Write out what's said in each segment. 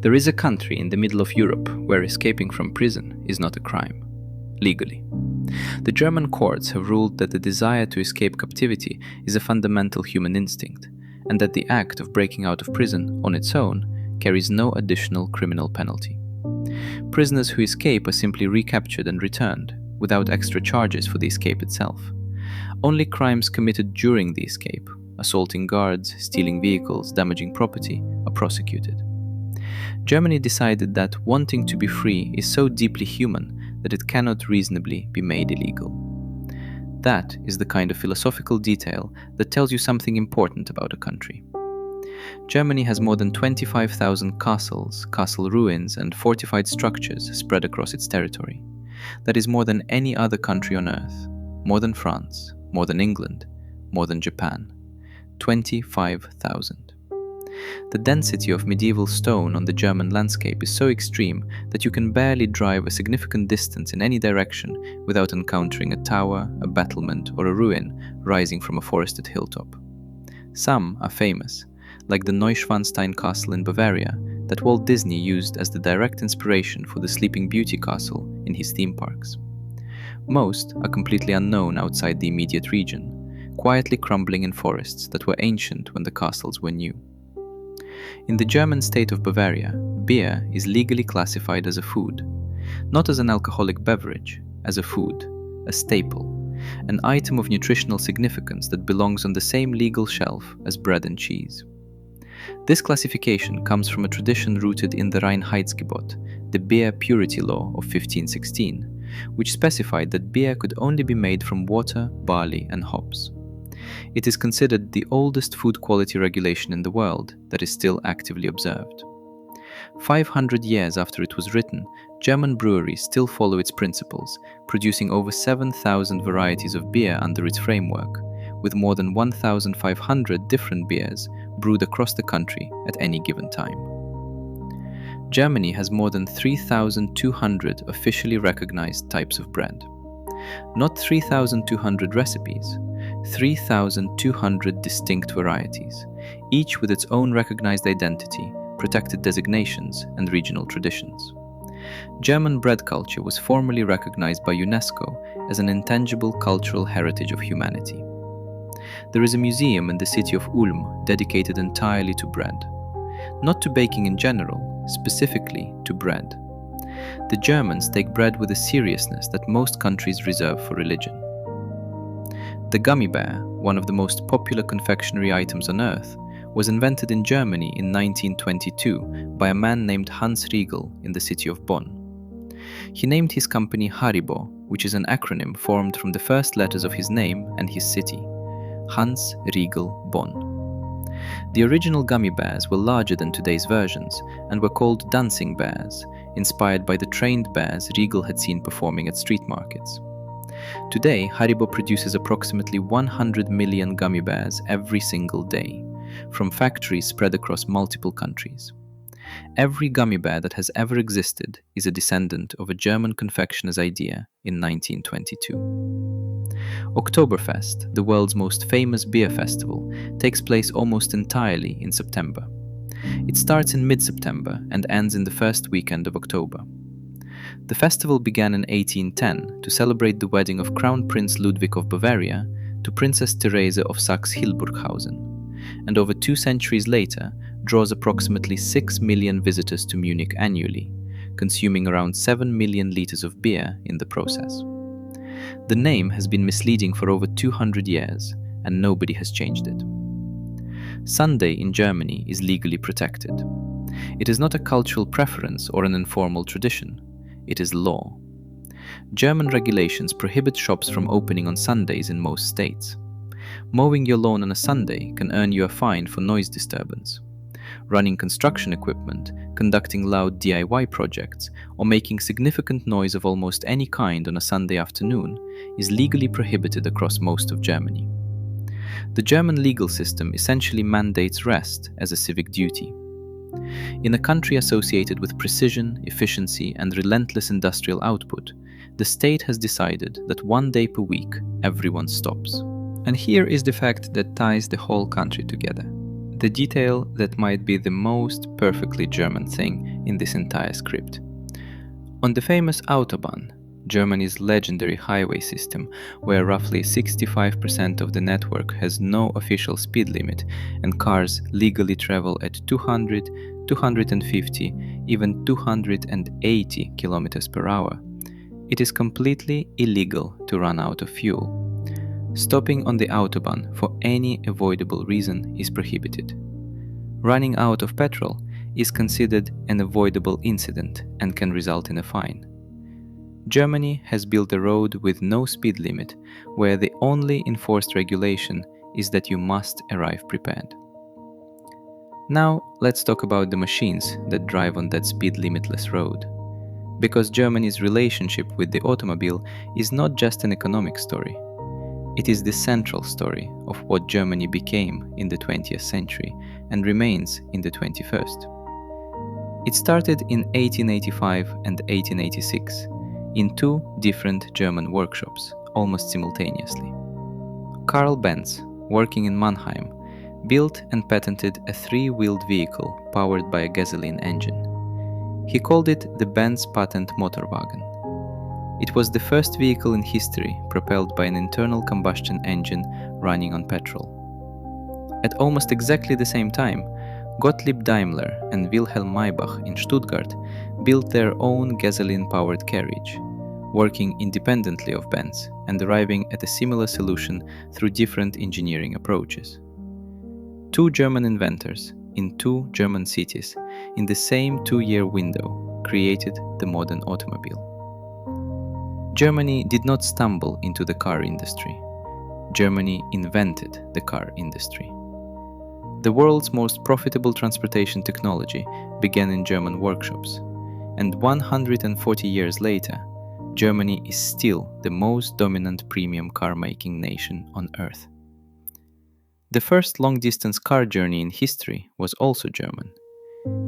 There is a country in the middle of Europe where escaping from prison is not a crime, legally. The German courts have ruled that the desire to escape captivity is a fundamental human instinct, and that the act of breaking out of prison on its own carries no additional criminal penalty. Prisoners who escape are simply recaptured and returned, without extra charges for the escape itself. Only crimes committed during the escape, assaulting guards, stealing vehicles, damaging property, are prosecuted. Germany decided that wanting to be free is so deeply human that it cannot reasonably be made illegal. That is the kind of philosophical detail that tells you something important about a country. Germany has more than 25,000 castles, castle ruins, and fortified structures spread across its territory. That is more than any other country on earth, more than France, more than England, more than Japan. 25,000. The density of medieval stone on the German landscape is so extreme that you can barely drive a significant distance in any direction without encountering a tower, a battlement, or a ruin rising from a forested hilltop. Some are famous, like the Neuschwanstein Castle in Bavaria that Walt Disney used as the direct inspiration for the Sleeping Beauty castle in his theme parks. Most are completely unknown outside the immediate region, quietly crumbling in forests that were ancient when the castles were new. In the German state of Bavaria, beer is legally classified as a food, not as an alcoholic beverage, as a food, a staple, an item of nutritional significance that belongs on the same legal shelf as bread and cheese. This classification comes from a tradition rooted in the Reinheitsgebot, the beer purity law of 1516, which specified that beer could only be made from water, barley, and hops. It is considered the oldest food quality regulation in the world that is still actively observed. 500 years after it was written, German breweries still follow its principles, producing over 7,000 varieties of beer under its framework, with more than 1,500 different beers brewed across the country at any given time. Germany has more than 3,200 officially recognized types of bread. Not 3,200 recipes, 3,200 distinct varieties, each with its own recognized identity, protected designations, and regional traditions. German bread culture was formally recognized by UNESCO as an intangible cultural heritage of humanity. There is a museum in the city of Ulm dedicated entirely to bread. Not to baking in general, specifically to bread. The Germans take bread with a seriousness that most countries reserve for religion. The gummy bear, one of the most popular confectionery items on earth, was invented in Germany in 1922 by a man named Hans Riegel in the city of Bonn. He named his company Haribo, which is an acronym formed from the first letters of his name and his city, Hans Riegel Bonn. The original gummy bears were larger than today's versions and were called dancing bears, inspired by the trained bears Riegel had seen performing at street markets. Today, Haribo produces approximately 100 million gummy bears every single day, from factories spread across multiple countries. Every gummy bear that has ever existed is a descendant of a German confectioner's idea in 1922. Oktoberfest, the world's most famous beer festival, takes place almost entirely in September. It starts in mid-September and ends in the first weekend of October. The festival began in 1810 to celebrate the wedding of Crown Prince Ludwig of Bavaria to Princess Therese of Saxe-Hildburghausen, and over 2 centuries later draws approximately 6 million visitors to Munich annually, consuming around 7 million liters of beer in the process. The name has been misleading for over 200 years, and nobody has changed it. Sunday in Germany is legally protected. It is not a cultural preference or an informal tradition. It is law. German regulations prohibit shops from opening on Sundays in most states. Mowing your lawn on a Sunday can earn you a fine for noise disturbance. Running construction equipment, conducting loud DIY projects, or making significant noise of almost any kind on a Sunday afternoon is legally prohibited across most of Germany. The German legal system essentially mandates rest as a civic duty. In a country associated with precision, efficiency, and relentless industrial output, the state has decided that 1 day per week everyone stops. And here is the fact that ties the whole country together. The detail that might be the most perfectly German thing in this entire script. On the famous Autobahn, Germany's legendary highway system, where roughly 65% of the network has no official speed limit and cars legally travel at 200, 250, even 280 kilometers per hour, it is completely illegal to run out of fuel. Stopping on the Autobahn for any avoidable reason is prohibited. Running out of petrol is considered an avoidable incident and can result in a fine. Germany has built a road with no speed limit, where the only enforced regulation is that you must arrive prepared. Now let's talk about the machines that drive on that speed limitless road. Because Germany's relationship with the automobile is not just an economic story. It is the central story of what Germany became in the 20th century and remains in the 21st. It started in 1885 and 1886 in two different German workshops, almost simultaneously. Karl Benz, working in Mannheim, built and patented a three-wheeled vehicle powered by a gasoline engine. He called it the Benz patent Motorwagen. It was the first vehicle in history propelled by an internal combustion engine running on petrol. At almost exactly the same time, Gottlieb Daimler and Wilhelm Maybach in Stuttgart built their own gasoline-powered carriage, working independently of Benz and arriving at a similar solution through different engineering approaches. Two German inventors in two German cities in the same 2-year window created the modern automobile. Germany did not stumble into the car industry. Germany invented the car industry. The world's most profitable transportation technology began in German workshops, and 140 years later, Germany is still the most dominant premium car-making nation on Earth. The first long-distance car journey in history was also German.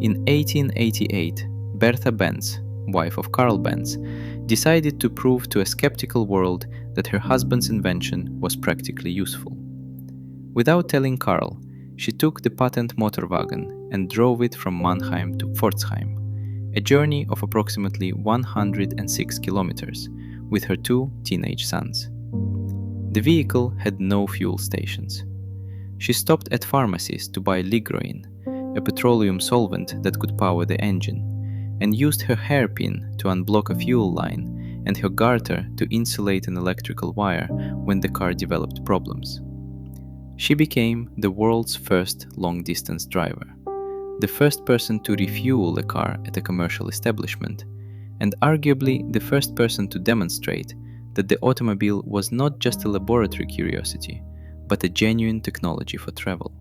In 1888, Bertha Benz, wife of Karl Benz, decided to prove to a skeptical world that her husband's invention was practically useful. Without telling Karl, she took the patent Motorwagen and drove it from Mannheim to Pforzheim, a journey of approximately 106 kilometers, with her two teenage sons. The vehicle had no fuel stations. She stopped at pharmacies to buy ligroin, a petroleum solvent that could power the engine, and used her hairpin to unblock a fuel line and her garter to insulate an electrical wire when the car developed problems. She became the world's first long-distance driver, the first person to refuel a car at a commercial establishment, and arguably the first person to demonstrate that the automobile was not just a laboratory curiosity, but a genuine technology for travel.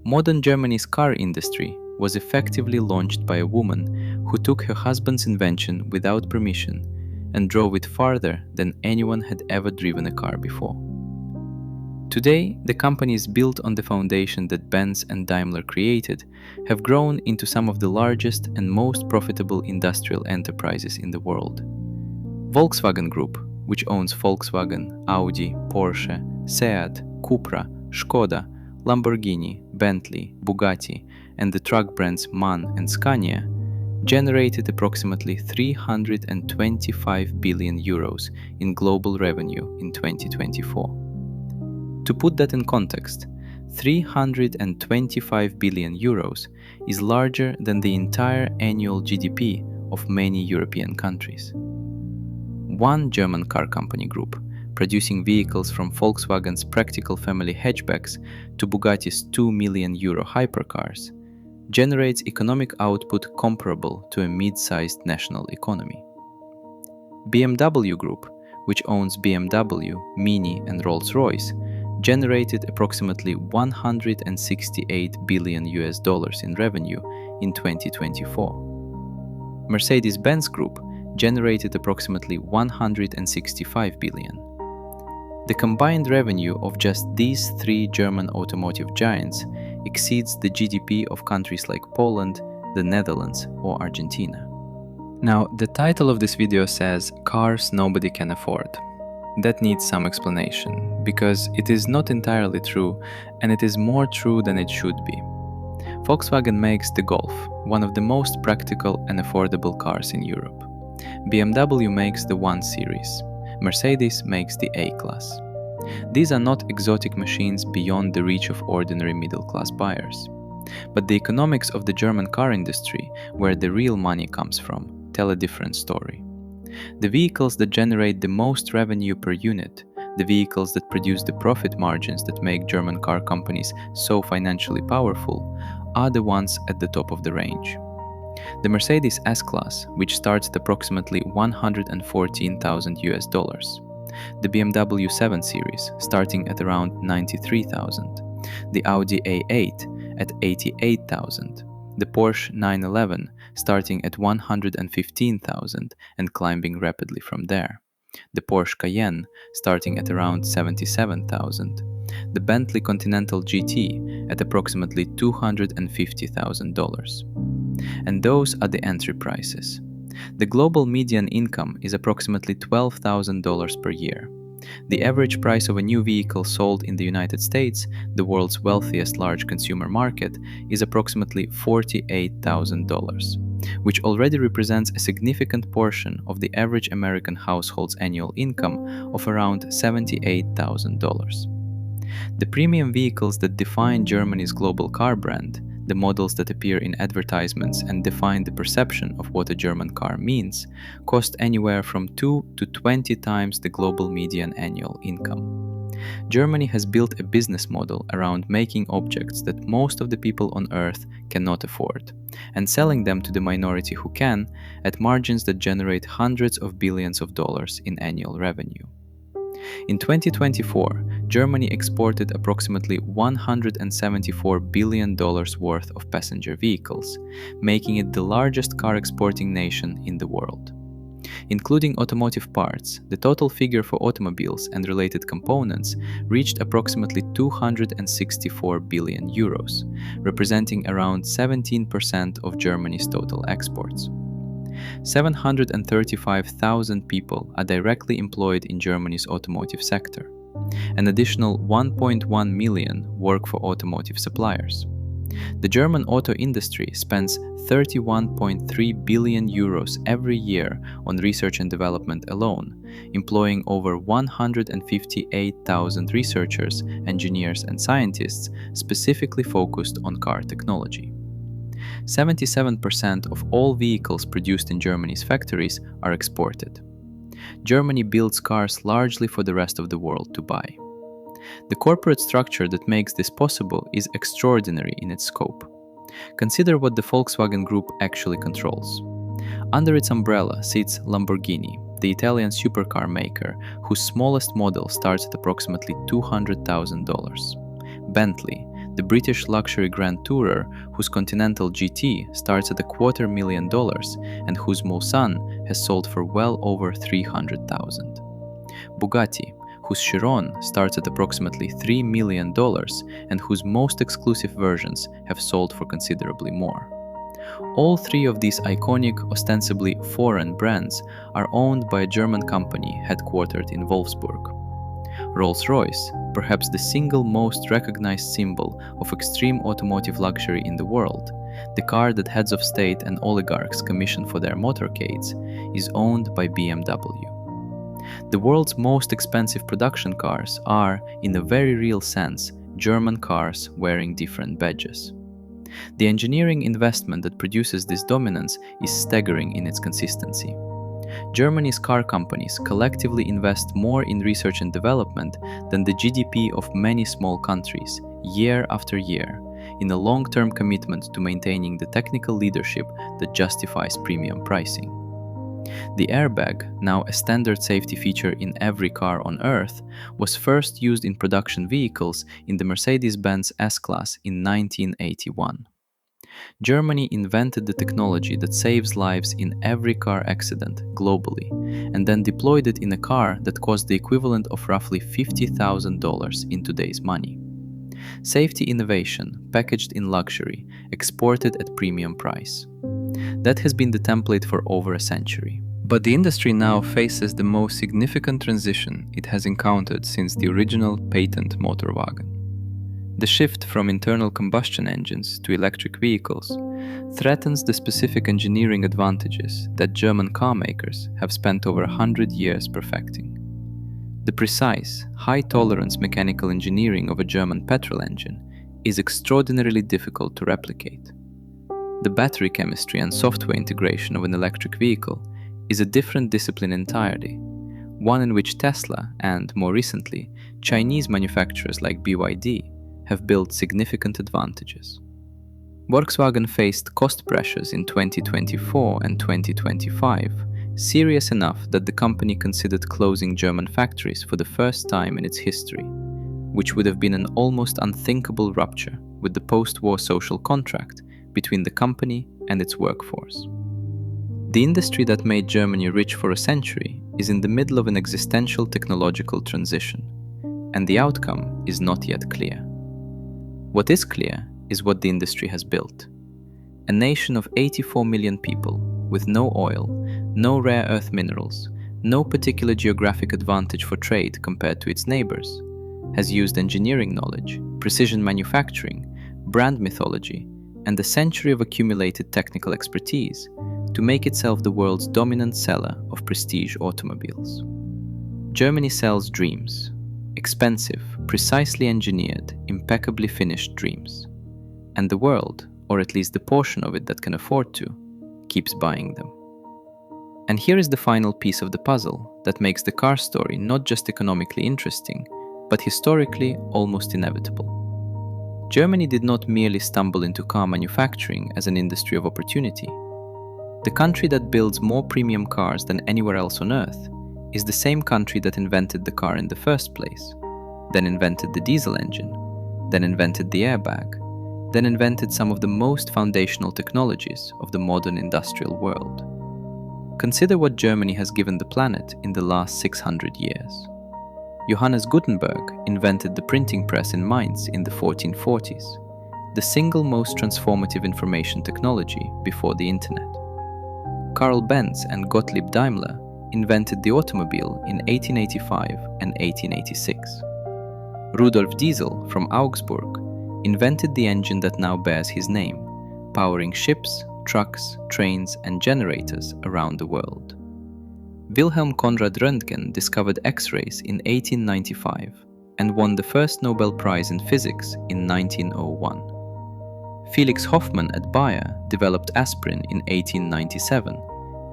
Modern Germany's car industry was effectively launched by a woman who took her husband's invention without permission and drove it farther than anyone had ever driven a car before. Today, the companies built on the foundation that Benz and Daimler created have grown into some of the largest and most profitable industrial enterprises in the world. Volkswagen Group, which owns Volkswagen, Audi, Porsche, Seat, Cupra, Skoda, Lamborghini, Bentley, Bugatti, and the truck brands MAN and Scania, generated approximately 325 billion euros in global revenue in 2024. To put that in context, 325 billion euros is larger than the entire annual GDP of many European countries. One German car company group, producing vehicles from Volkswagen's practical family hatchbacks to Bugatti's 2 million euro hypercars, generates economic output comparable to a mid-sized national economy. BMW Group, which owns BMW, Mini, and Rolls-Royce, generated approximately 168 billion US dollars in revenue in 2024. Mercedes-Benz Group generated approximately 165 billion. The combined revenue of just these three German automotive giants exceeds the GDP of countries like Poland, the Netherlands, or Argentina. Now, the title of this video says "Cars Nobody Can Afford." That needs some explanation, because it is not entirely true, and it is more true than it should be. Volkswagen makes the Golf, one of the most practical and affordable cars in Europe. BMW makes the 1 Series. Mercedes makes the A-Class. These are not exotic machines beyond the reach of ordinary middle-class buyers. But the economics of the German car industry, where the real money comes from, tell a different story. The vehicles that generate the most revenue per unit, the vehicles that produce the profit margins that make German car companies so financially powerful, are the ones at the top of the range. The Mercedes S-Class, which starts at approximately $114,000, the BMW 7 Series, starting at around $93,000, the Audi A8 at $88,000, the Porsche 911 starting at $115,000 and climbing rapidly from there, the Porsche Cayenne starting at around $77,000, the Bentley Continental GT at approximately $250,000. And those are the entry prices. The global median income is approximately $12,000 per year. The average price of a new vehicle sold in the United States, the world's wealthiest large consumer market, is approximately $48,000, which already represents a significant portion of the average American household's annual income of around $78,000. The premium vehicles that define Germany's global car brand, the models that appear in advertisements and define the perception of what a German car means, cost anywhere from 2 to 20 times the global median annual income. Germany has built a business model around making objects that most of the people on Earth cannot afford, and selling them to the minority who can, at margins that generate hundreds of billions of dollars in annual revenue. In 2024, Germany exported approximately $174 billion worth of passenger vehicles, making it the largest car exporting nation in the world. Including automotive parts, the total figure for automobiles and related components reached approximately 264 billion euros, representing around 17% of Germany's total exports. 735,000 people are directly employed in Germany's automotive sector. An additional 1.1 million work for automotive suppliers. The German auto industry spends 31.3 billion euros every year on research and development alone, employing over 158,000 researchers, engineers, and scientists specifically focused on car technology. 77% of all vehicles produced in Germany's factories are exported. Germany builds cars largely for the rest of the world to buy. The corporate structure that makes this possible is extraordinary in its scope. Consider what the Volkswagen Group actually controls. Under its umbrella sits Lamborghini, the Italian supercar maker, whose smallest model starts at approximately $200,000. Bentley, the British luxury Grand Tourer, whose Continental GT starts at $250,000 and whose Mulsanne has sold for well over $300,000. Bugatti, whose Chiron starts at approximately $3 million and whose most exclusive versions have sold for considerably more. All three of these iconic, ostensibly foreign brands are owned by a German company headquartered in Wolfsburg. Rolls-Royce, perhaps the single most recognized symbol of extreme automotive luxury in the world, the car that heads of state and oligarchs commission for their motorcades, is owned by BMW. The world's most expensive production cars are, in a very real sense, German cars wearing different badges. The engineering investment that produces this dominance is staggering in its consistency. Germany's car companies collectively invest more in research and development than the GDP of many small countries, year after year, in a long-term commitment to maintaining the technical leadership that justifies premium pricing. The airbag, now a standard safety feature in every car on Earth, was first used in production vehicles in the Mercedes-Benz S-Class in 1981. Germany invented the technology that saves lives in every car accident globally, and then deployed it in a car that cost the equivalent of roughly $50,000 in today's money. Safety innovation, packaged in luxury, exported at premium price. That has been the template for over a century. But the industry now faces the most significant transition it has encountered since the original patent motor wagon. The shift from internal combustion engines to electric vehicles threatens the specific engineering advantages that German car makers have spent over 100 years perfecting. The precise, high-tolerance mechanical engineering of a German petrol engine is extraordinarily difficult to replicate. The battery chemistry and software integration of an electric vehicle is a different discipline entirely, one in which Tesla and, more recently, Chinese manufacturers like BYD have built significant advantages. Volkswagen faced cost pressures in 2024 and 2025, serious enough that the company considered closing German factories for the first time in its history, which would have been an almost unthinkable rupture with the post-war social contract between the company and its workforce. The industry that made Germany rich for a century is in the middle of an existential technological transition, and the outcome is not yet clear. What is clear is what the industry has built. A nation of 84 million people with no oil, no rare earth minerals, no particular geographic advantage for trade compared to its neighbors, has used engineering knowledge, precision manufacturing, brand mythology, and a century of accumulated technical expertise to make itself the world's dominant seller of prestige automobiles. Germany sells dreams, expensive, precisely engineered, impeccably finished dreams. And the world, or at least the portion of it that can afford to, keeps buying them. And here is the final piece of the puzzle that makes the car story not just economically interesting, but historically almost inevitable. Germany did not merely stumble into car manufacturing as an industry of opportunity. The country that builds more premium cars than anywhere else on Earth is the same country that invented the car in the first place, then invented the diesel engine, then invented the airbag, then invented some of the most foundational technologies of the modern industrial world. Consider what Germany has given the planet in the last 600 years. Johannes Gutenberg invented the printing press in Mainz in the 1440s, the single most transformative information technology before the internet. Karl Benz and Gottlieb Daimler invented the automobile in 1885 and 1886. Rudolf Diesel from Augsburg invented the engine that now bears his name, powering ships, trucks, trains, and generators around the world. Wilhelm Conrad Röntgen discovered X-rays in 1895 and won the first Nobel Prize in Physics in 1901. Felix Hoffmann at Bayer developed aspirin in 1897,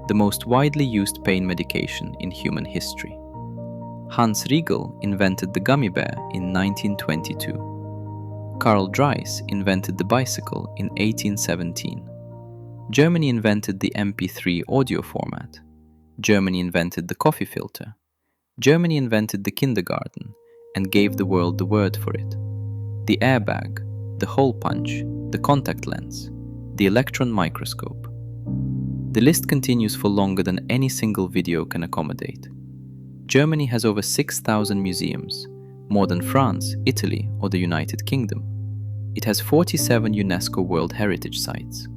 the most widely used pain medication in human history. Hans Riegel invented the gummy bear in 1922. Carl Dreiss invented the bicycle in 1817. Germany invented the MP3 audio format. Germany invented the coffee filter. Germany invented the kindergarten and gave the world the word for it. The airbag, the hole punch, the contact lens, the electron microscope. The list continues for longer than any single video can accommodate. Germany has over 6,000 museums, more than France, Italy, or the United Kingdom. It has 47 UNESCO World Heritage Sites.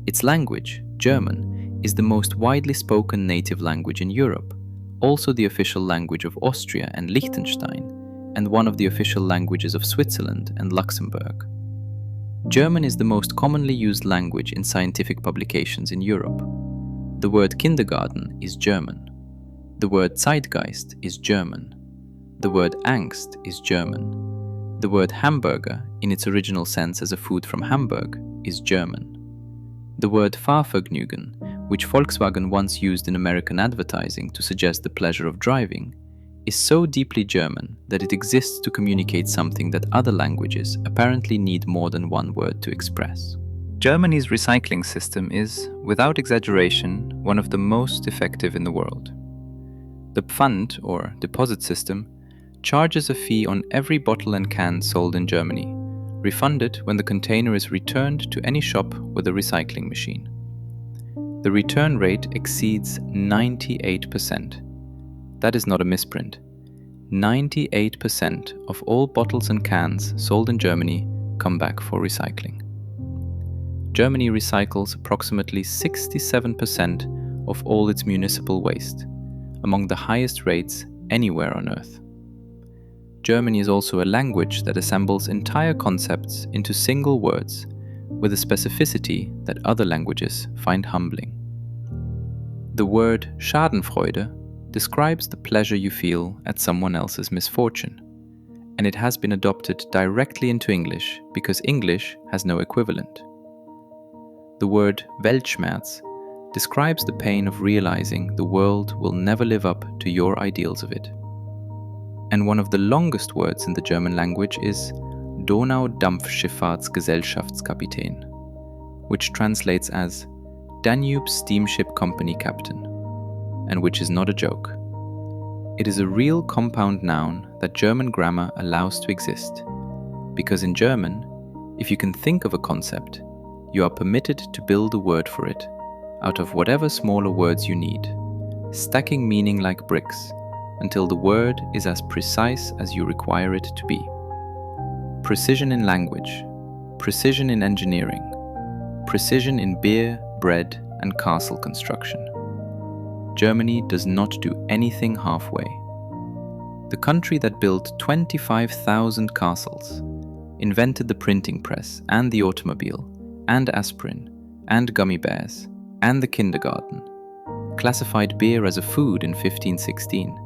Its language, German, is the most widely spoken native language in Europe, also the official language of Austria and Liechtenstein, and one of the official languages of Switzerland and Luxembourg. German is the most commonly used language in scientific publications in Europe. The word kindergarten is German. The word Zeitgeist is German. The word Angst is German. The word hamburger, in its original sense as a food from Hamburg, is German. The word Fahrvergnügen, which Volkswagen once used in American advertising to suggest the pleasure of driving, is so deeply German that it exists to communicate something that other languages apparently need more than one word to express. Germany's recycling system is, without exaggeration, one of the most effective in the world. The Pfand, or deposit system, charges a fee on every bottle and can sold in Germany, refunded when the container is returned to any shop with a recycling machine. The return rate exceeds 98%. That is not a misprint. 98% of all bottles and cans sold in Germany come back for recycling. Germany recycles approximately 67% of all its municipal waste, among the highest rates anywhere on Earth. Germany is also a language that assembles entire concepts into single words with a specificity that other languages find humbling. The word Schadenfreude describes the pleasure you feel at someone else's misfortune, and it has been adopted directly into English because English has no equivalent. The word Weltschmerz describes the pain of realizing the world will never live up to your ideals of it. And one of the longest words in the German language is Donaudampfschifffahrtsgesellschaftskapitän, which translates as Danube Steamship Company Captain, and which is not a joke. It is a real compound noun that German grammar allows to exist, because in German, if you can think of a concept, you are permitted to build a word for it out of whatever smaller words you need, stacking meaning like bricks until the word is as precise as you require it to be. Precision in language, precision in engineering, precision in beer, bread, and castle construction. Germany does not do anything halfway. The country that built 25,000 castles, invented the printing press and the automobile, and aspirin, and gummy bears, and the kindergarten, classified beer as a food in 1516,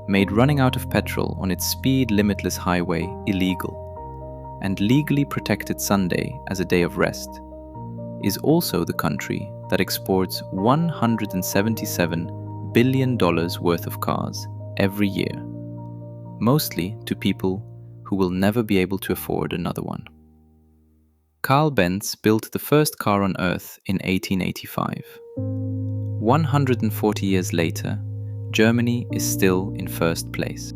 made running out of petrol on its speed-limitless highway illegal, and legally protected Sunday as a day of rest, is also the country that exports $177 billion worth of cars every year, mostly to people who will never be able to afford another one. Carl Benz built the first car on Earth in 1885. 140 years later, Germany is still in first place.